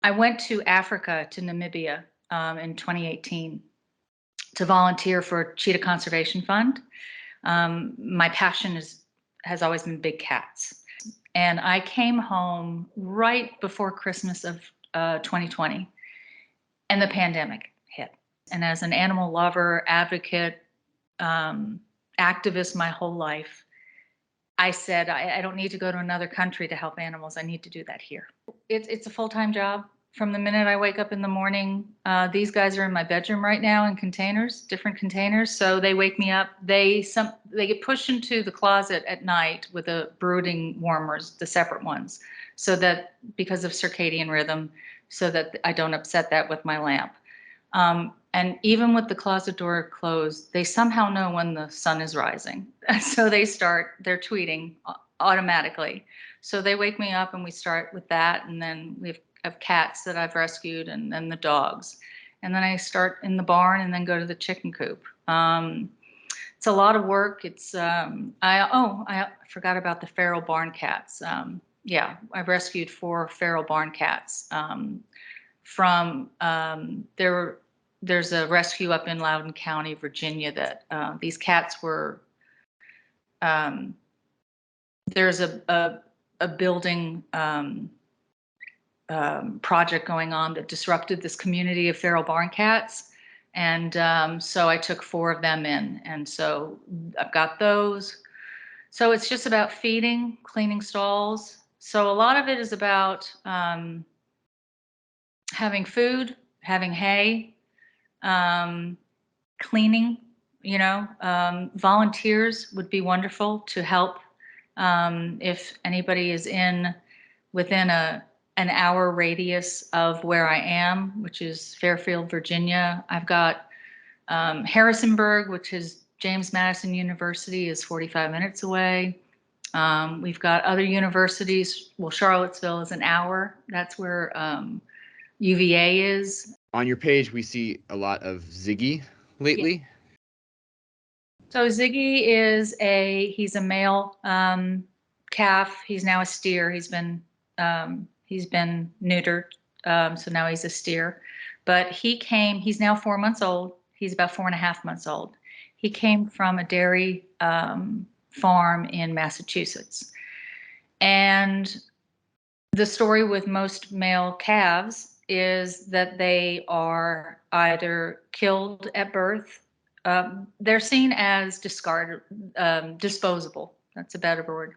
I went to Africa, to Namibia, in 2018 to volunteer for Cheetah Conservation Fund. My passion has always been big cats. And I came home right before Christmas of 2020, and the pandemic hit. And as an animal lover, advocate, activist my whole life, I said, I don't need to go to another country to help animals. I need to do that here. It's a full-time job. From the minute I wake up in the morning, these guys are in my bedroom right now in containers, different containers. So they wake me up. They get pushed into the closet at night with the brooding warmers, the separate ones, so that because of circadian rhythm, so that I don't upset that with my lamp. And even with the closet door closed, they somehow know when the sun is rising. So they're tweeting automatically. So they wake me up and we start with that. And then we have cats that I've rescued and then the dogs. And then I start in the barn and then go to the chicken coop. It's a lot of work. I forgot about the feral barn cats. Yeah, I rescued 4 feral barn cats from there's a rescue up in Loudoun County, Virginia, that these cats were. There's a building project going on that disrupted this community of feral barn cats, and so I took 4 of them in, and so I've got those. So it's just about feeding, cleaning stalls. So a lot of it is about having food, having hay, cleaning, volunteers would be wonderful to help. If anybody is within an hour radius of where I am, which is Fairfield, Virginia. I've got Harrisonburg, which is James Madison University, is 45 minutes away. We've got other universities. Well, Charlottesville is an hour. That's where UVA is. On your page, we see a lot of Ziggy lately. Yeah. So Ziggy he's a male calf. He's now a steer. He's been neutered, so now he's a steer. But he's now 4 months old. He's about 4.5 months old. He came from a dairy farm in Massachusetts. And the story with most male calves is that they are either killed at birth. They're seen as disposable. That's a better word.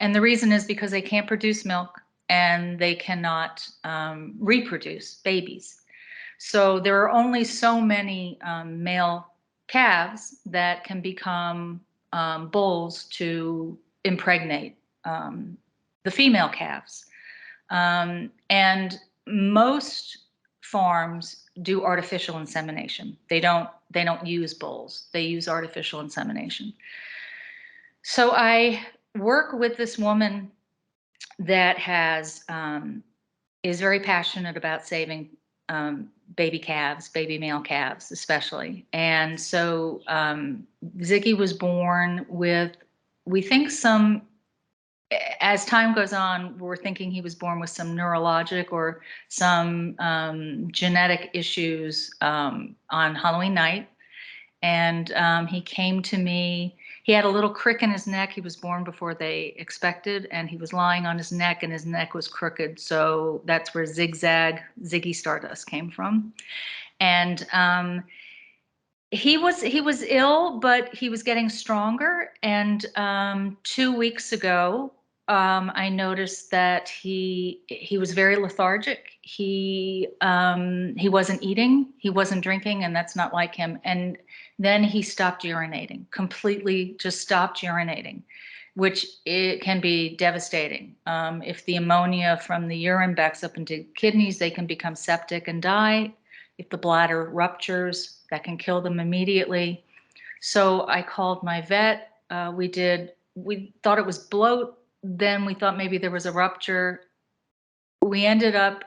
And the reason is because they can't produce milk and they cannot reproduce babies. So there are only so many male calves that can become bulls to impregnate the female calves. And most farms do artificial insemination. They don't use bulls. They use artificial insemination. So I work with this woman that is very passionate about saving baby male calves especially. And so Ziggy was born with, we think as time goes on, we're thinking he was born with some neurologic or some genetic issues on Halloween night. And he came to me. He had a little crick in his neck. He was born before they expected, and he was lying on his neck, and his neck was crooked. So that's where Ziggy Stardust came from. And he was ill, but he was getting stronger. And 2 weeks ago, I noticed that he was very lethargic. He wasn't eating, he wasn't drinking, and that's not like him. And then he stopped urinating, completely just stopped urinating, which it can be devastating. If the ammonia from the urine backs up into kidneys, they can become septic and die. If the bladder ruptures, that can kill them immediately. So I called my vet. We thought it was bloat. Then we thought maybe there was a rupture. We ended up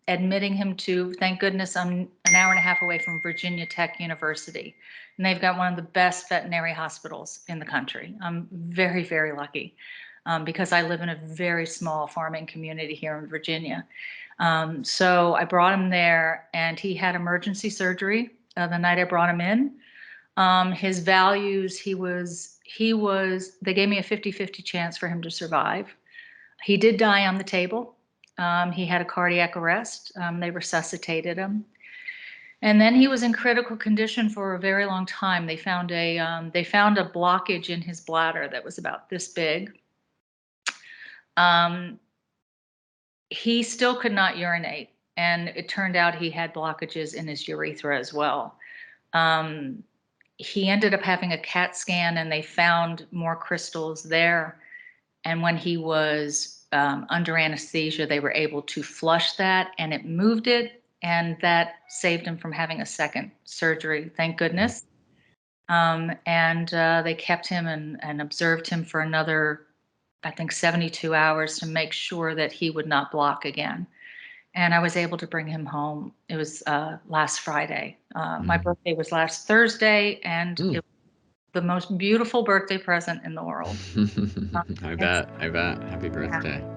admitting him to, thank goodness, I'm an hour and a half away from Virginia Tech University. And they've got one of the best veterinary hospitals in the country. I'm very, very lucky because I live in a very small farming community here in Virginia. So I brought him there, and he had emergency surgery the night I brought him in. His values, they gave me a 50-50 chance for him to survive. He did die on the table. He had a cardiac arrest. They resuscitated him. And then he was in critical condition for a very long time. They found a blockage in his bladder that was about this big. Um, he still could not urinate, and it turned out he had blockages in his urethra as well. Um, he ended up having a CAT scan, and they found more crystals there. And when he was under anesthesia, they were able to flush that, and it moved it, and that saved him from having a second surgery, thank goodness. And they kept him and observed him for another, I think, 72 hours to make sure that he would not block again. And I was able to bring him home. It was last Friday. My birthday was last Thursday, and it Mm. was the most beautiful birthday present in the world. Uh, I it's bet. I bet. Happy yeah. birthday.